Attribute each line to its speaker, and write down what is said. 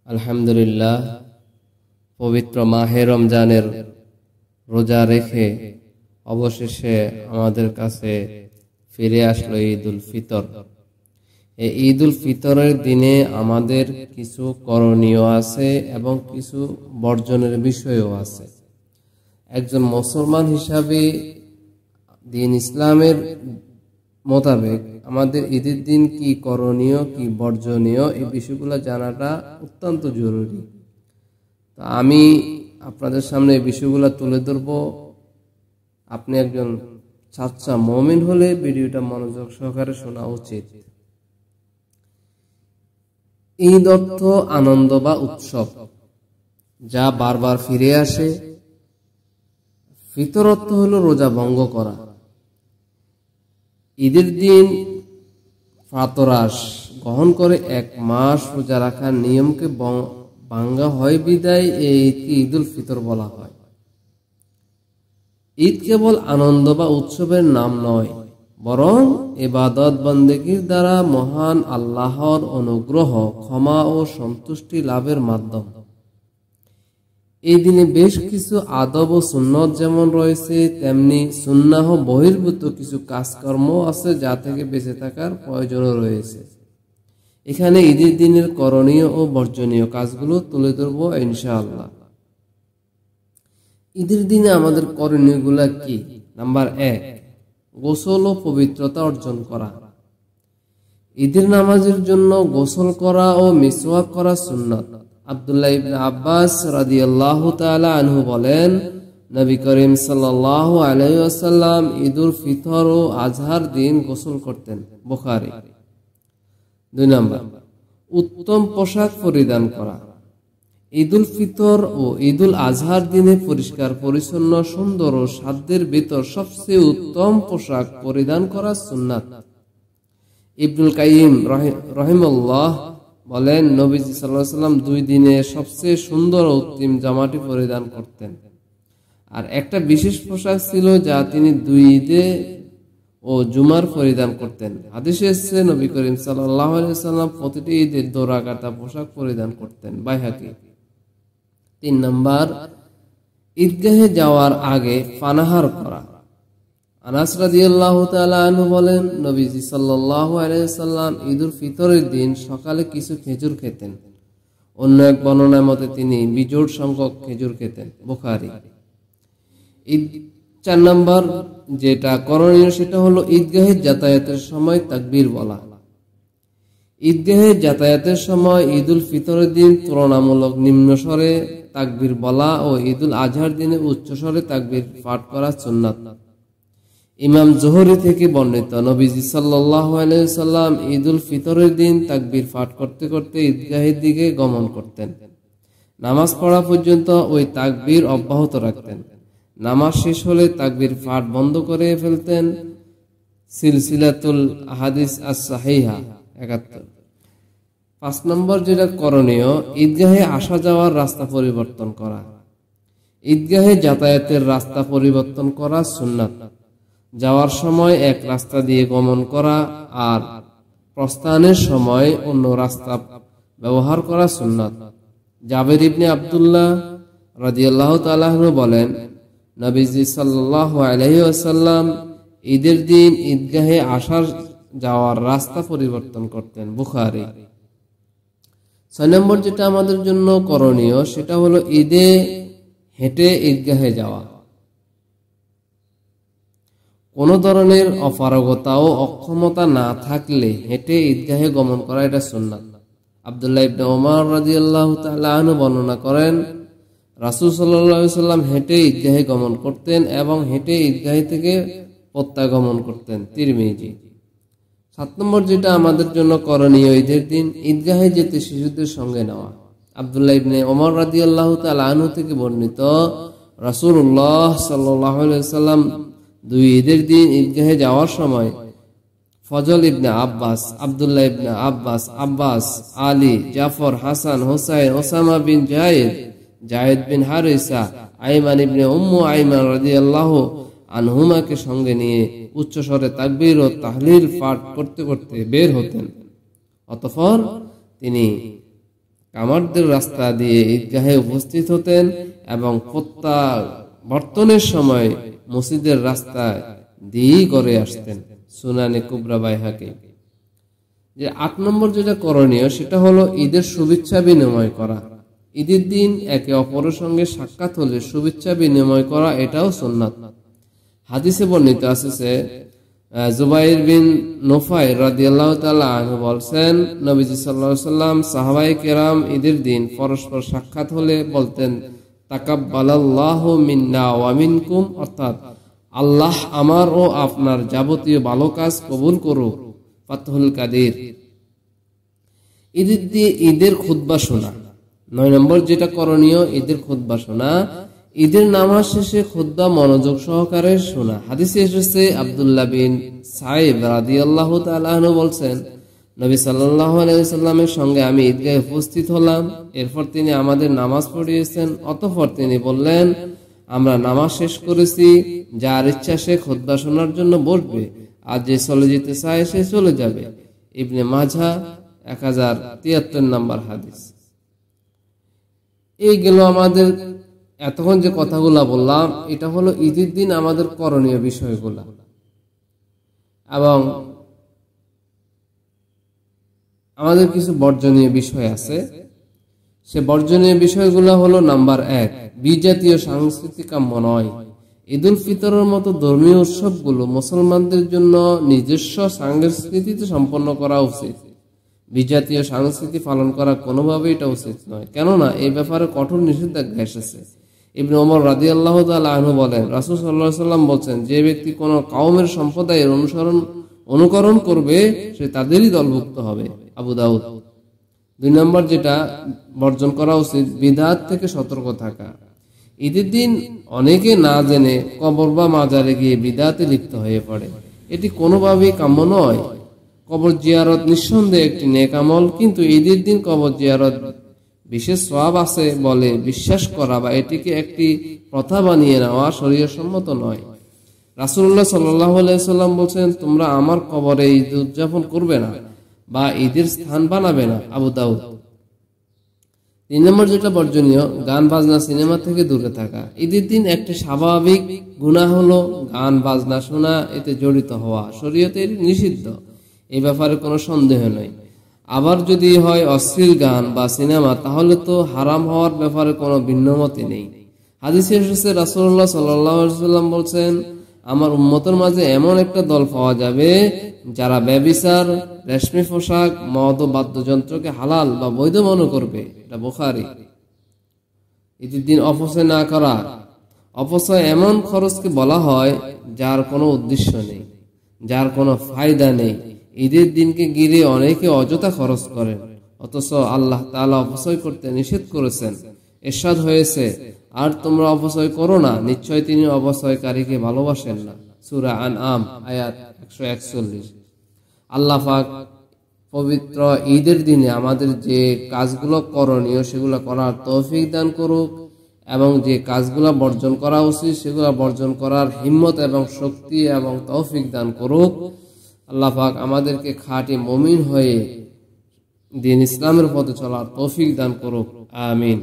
Speaker 1: আলহামদুলিল্লাহ, পবিত্র মাহে রমজানের রোজা রেখে অবশেষে আমাদের কাছে ফিরে আসলো ঈদ উল ফিতর। এই ঈদ উল ফিতরের দিনে আমাদের কিছু করণীয় আছে এবং কিছু বর্জনের বিষয়ও আছে। একজন মুসলমান হিসাবে দিন ইসলামের মোতাবেক আমাদের ঈদের দিন কি করণীয়, কি বর্জনীয়, এই বিষয়গুলো জানাটা অত্যন্ত জরুরি। তো আমি আপনাদের সামনে এই বিষয়গুলো তুলে ধরব। আপনি একজন সাচ্চা মুমিন হলে ভিডিওটা মনোযোগ সহকারে শোনা উচিত। ঈদ অর্থ আনন্দ বা উৎসব, যা বারবার ফিরে আসে। ফিতর অর্থ হলো রোজা ভঙ্গ করা। ঈদের দিন ফাতরাস গ্রহণ করে এক মাস রোজা রাখার নিয়মকে ভাঙ্গা হয় বিদায় এই ঈদকে ঈদ উল ফিতর বলা হয়। ঈদ কেবল আনন্দ বা উৎসবের নাম নয়, বরং ইবাদত বন্দেগীর দ্বারা মহান আল্লাহর অনুগ্রহ, ক্ষমা ও সন্তুষ্টি লাভের মাধ্যম। এই দিনে বেশ কিছু আদব ও সুন্নত যেমন রয়েছে, তেমনি সুন্নাহ বহির্ভূত কিছু কাজকর্ম আছে যা থেকে বেঁচে থাকার প্রয়োজনও রয়েছে। এখানে ঈদের দিনের করণীয় ও বর্জনীয় কাজগুলো তুলে ধরব ইনশাআল্লাহ। ঈদের দিনে আমাদের করণীয়গুলা কি? নাম্বার 1, গোসল ও পবিত্রতা অর্জন করা। ঈদের নামাজের জন্য গোসল করা ও মিসওয়াক করা সুন্নাত। আব্দুল্লাহ ইবনে আব্বাস রাদিয়াল্লাহু তাআলা আনহু বলেন, নবী করিম সাল্লাল্লাহু আলাইহি ওয়াসাল্লাম ঈদুল ফিতর ও আজহার দিন গোসল করতেন। বুখারী। 2 নাম্বার, উত্তম পোশাক পরিধান করা। ঈদুল ফিতর ও ঈদুল আজহার দিনে পরিষ্কার পরিচ্ছন্ন, সুন্দর ও সাধ্যের ভিতর সবচেয়ে উত্তম পোশাক পরিধান করা সুন্নাত। ইবনুল কাইয়িম রাহিমাহুল্লাহ বলেন, নবীজি সাল্লাল্লাহু আলাইহি ওয়াসাল্লাম 2 দিনে সবচেয়ে সুন্দর ও উত্তম জামাটি পরিধান করতেন। আর একটা বিশেষ পোশাক ছিল যা তিনি 2 ঈদে ও জুমার পরিধান করতেন। হাদিসে এসেছে নবী করিম সাল্লাল্লাহু আলাইহি ওয়াসাল্লাম প্রতিটি ঈদে দোরাকাতা পোশাক পরিধান করতেন। বাইহাকি। 3 নাম্বার, ঈদগাহে যাওয়ার আগে পানাহার করা। আনাস রাদিয়াল্লাহু তাআলা আনহু বলেন, নবীজি সাল্লাল্লাহু আলাইহি ওয়াসাল্লাম ঈদুল ফিতরের দিন সকালে কিছু খেজুর খেতেন। অন্য এক বর্ণনার মতে তিনি বিজোড় সংখ্যক খেজুর খেতেন। বুখারী। 4 নাম্বার যেটা করণীয় সেটা হলো ঈদগাহে যাতায়াতের সময় তাকবীর বলা। ঈদগাহে যাতায়াতের সময় ঈদুল ফিতরের দিন তুলনামূলক নিম্ন স্বরে তাকবীর বলা ও ঈদুল আজহার দিনে উচ্চ স্বরে তাকবীর পাঠ করা সুন্নাত। ইমাম জোহরি থেকে বর্ণিত, নবীজি সাল্লাল্লাহু আলাইহি ওয়াসাল্লাম ঈদুল ফিতরের দিন তাকবীর পাঠ করতে করতে ঈদগাহের দিকে গমন করতেন। নামাজ পড়া পর্যন্ত ওই তাকবীর অব্যাহত রাখতেন। নামাজ শেষ হলে তাকবীর পাঠ বন্ধ করে ফেলতেন। সিলসিলাতুল আহাদিস আস-সাহিহা 71। 5 নম্বর যেটা করণীয়, ঈদগাহে আসা যাওয়ার রাস্তা পরিবর্তন করা। ঈদগাহে যাতায়াতের রাস্তা পরিবর্তন করা সুন্নাত। যাওয়ার সময় এক রাস্তা দিয়ে গমন করা আর প্রস্থানের সময় অন্য রাস্তা ব্যবহার করা সুন্নাত। জাবের ইবনে আব্দুল্লাহ রাদিয়াল্লাহু তাআলা আনহু বলেন, নবীজি সাল্লাল্লাহু আলাইহি ওয়াসাল্লাম ঈদের দিন ঈদগাহে আসার যাওয়ার রাস্তা পরিবর্তন করতেন। বুখারী। 6 নম্বর যেটা আমাদের জন্য করণীয় সেটা হলো ঈদে হেঁটে ঈদগাহে যাওয়া। কোন ধরনের অপারগতা ও অক্ষমতা না থাকলে হেঁটে ঈদগাহে গমন করা এটা সুন্নাত। আব্দুল্লাহ ইবনে ওমর রাদিয়াল্লাহু তাআলা আনহু বর্ণনা করেন, রাসূল সাল্লাল্লাহু আলাইহি ওয়াসাল্লাম হেঁটে ঈদগাহে গমন করতেন এবং হেঁটে ঈদগাহ থেকে প্রত্যাগমন করতেন। তিরমিজি। 7 নম্বর যেটা আমাদের জন্য করণীয় ঈদের দিন ঈদগাহে যেতে শিশুদের সঙ্গে নেওয়া। আব্দুল্লাহ ইবনে ওমর রাদিয়াল্লাহু তাআলা আনহু থেকে বর্ণিত, রাসূলুল্লাহ সাল্লাল্লাহু আলাইহি ওয়াসাল্লাম 2 ঈদের দিন ঈদগাহে যাওয়ার সময় ফজল ইবনে আব্বাস, আব্দুল্লাহ ইবনে আব্বাস, আব্বাস, আলী, জাফর, হাসান, হুসাইন, ওসামা বিন জায়েদ বিন হারিসা, আইমান ইবনে উম্মু আইমান রাদিয়াল্লাহু আনহুমাকে সঙ্গে নিয়ে উচ্চ স্বরে তাকবীর ও তাহলিল পাঠ করতে করতে বের হতেন। অতঃপর তিনি কামারদের রাস্তা দিয়ে ঈদগাহে উপস্থিত হতেন এবং প্রত্যাবর্তনের সময় মসজিদের রাস্তা দিয়েই করে আসতেন। সুনানে কুবরা বাইহাকি। যে 8 নম্বর যেটা করণীয় সেটা হলো ঈদের শুভেচ্ছা বিনিময় করা। ঈদের দিন একে অপরের সঙ্গে সাক্ষাৎ হলে শুভেচ্ছা বিনিময় করা, এটাও সুন্নাত। হাদিসে বর্ণিত আছে, জুবাইর বিন নুফাইর রাদিয়াল্লাহু তাআলা আনহু বলেন, নবীজি সাল্লাল্লাহু আলাইহি ওয়াসাল্লাম সাহাবায়ে কেরাম ঈদের দিন পরস্পর সাক্ষাৎ হলে বলতেন, তাকাব্বালাল্লাহু মিন্না ওয়া মিনকুম, অর্থাৎ আল্লাহ আমার ও আপনার যাবতীয় ভালো কাজ কবুল করুক। ফাতহুল কাদির। ঈদের খুতবা শোনা। 9 নম্বর যেটা করণীয়, ঈদের খুতবা শোনা। ঈদের নামাজ শেষে খুতবা মনোযোগ সহকারে শোনা। হাদিসে এসেছে, আব্দুল্লাহ বিন সাইব রাদিয়াল্লাহু তাআলা আনহু বলেন, নবী সাল্লাল্লাহু আলাইহি ওয়াসাল্লামের সঙ্গে আমি ঈদগাহে উপস্থিত হলাম। এরপর তিনি আমাদের নামাজ পড়িয়েছেন। অতঃপর তিনি বললেন, আমরা নামাজ শেষ করেছি, যার ইচ্ছা সে খুতবা শোনার জন্য বসবে, আর যে চলে যেতে চায় সে চলে যাবে। ইবনে মাজাহ 1073 নম্বর হাদিস। এই গেল আমাদের এতক্ষণ যে কথাগুলা বললাম, এটা হলো ঈদের দিন আমাদের করণীয় বিষয়গুলা। এবং আমাদের কিছু বর্জনীয় বিষয় আছে। সে বর্জনীয় বিষয়গুলো হলো, নাম্বার 1, বিজাতীয় সংস্কৃতি কাম্য নয়। ঈদুল ফিতরের মতো ধর্মীয় উৎসবগুলো মুসলমানদের জন্য নিজস্ব সংস্কৃতিতে সম্পন্ন করা উচিত। বিজাতীয় সংস্কৃতি পালন করা কোনোভাবেই এটা উচিত নয়, কেননা এই ব্যাপারে কঠোর নিষেধাজ্ঞা এসেছে। ইবনে ওমর রাদিয়াল্লাহু তাআলা আনহু বলেন, রাসূল সাল্লাল্লাহু আলাইহি ওয়াসাল্লাম বলেন, যে ব্যক্তি কোনো কওমের সম্প্রদায়ের অনুকরণ করবে সে তাদেরই দলভুক্ত হবে। আবু দাউদ। 2 নম্বর যেটা বর্জন করা উচিত, বিদআত থেকে সতর্ক থাকা। ঈদের দিন অনেকে না জেনে কবর বা মাজারে গিয়ে বিদআতে লিপ্ত হয়ে পড়ে। এটি কোনোভাবেই কাম্য নয়। কবর জিয়ারত নিঃসন্দেহে একটি নেক আমল, কিন্তু ঈদের দিন কবর জিয়ারত বিশেষ সওয়াব আছে বলে বিশ্বাস করা বা এটিকে একটি প্রথা বানিয়ে নেওয়া শরীয়তসম্মত নয়। রাসূলুল্লাহ সাল্লাল্লাহু আলাইহি ওয়াসাল্লাম বলেন, তোমরা আমার কবরে ঈদ উদযাপন করবে না বা ঈদের স্থান বানাবে না। আবু দাউদ। 3 নম্বর যেটা বর্জনীয়, গান বাজনা সিনেমা থেকে দূরে থাকা। ঈদের দিন একটি স্বাভাবিক গুনাহ হলো গান বাজনা শোনা, এতে জড়িত হওয়া। শরীয়তে এটি নিষিদ্ধ, এই ব্যাপারে কোনো সন্দেহ নেই। আবার যদি হয় অশ্লীল গান বা সিনেমা, তাহলে তো হারাম হওয়ার ব্যাপারে কোনো ভিন্নমতি নেই। হাদিসে এসেছে, রাসূলুল্লাহ সাল্লাল্লাহু আলাইহি ওয়াসাল্লাম বলেন, আমার উম্মতের মাঝে এমন একটা দল পাওয়া যাবে যারা ব্যভিচার, রেশমি পোশাক, মদ ও বাদ্যযন্ত্রকে হালাল বা বৈধ মনে করবে। এটা বুখারী। ঈদের দিন অপচয় না করা। অপচয় এমন খরচকে বলা হয় যার কোনো উদ্দেশ্য নেই, যার কোনো ফায়দা নেই। ঈদের দিনকে ঘিরে অনেকে অযথা খরচ করেন, অথচ আল্লাহ তাআলা অপচয় করতে নিষেধ করেছেন। ইরশাদ হয়েছে, আর তোমরা অপচয় করো না, নিশ্চয় তিনি অপচয়কারীকে ভালোবাসেন না। সূরা আনআম আয়াত 141। আল্লাহ পাক পবিত্র ঈদের দিনে আমাদের যে কাজগুলো করণীয় সেগুলো করার তৌফিক দান করুক, এবং যে কাজগুলো বর্জন করা উচিত সেগুলো বর্জন করার হিম্মত এবং শক্তি এবং তৌফিক দান করুক। আল্লাহ পাক আমাদেরকে খাঁটি মুমিন হয়ে দ্বীন ইসলামের পথে চলার তৌফিক দান করুক। আমিন।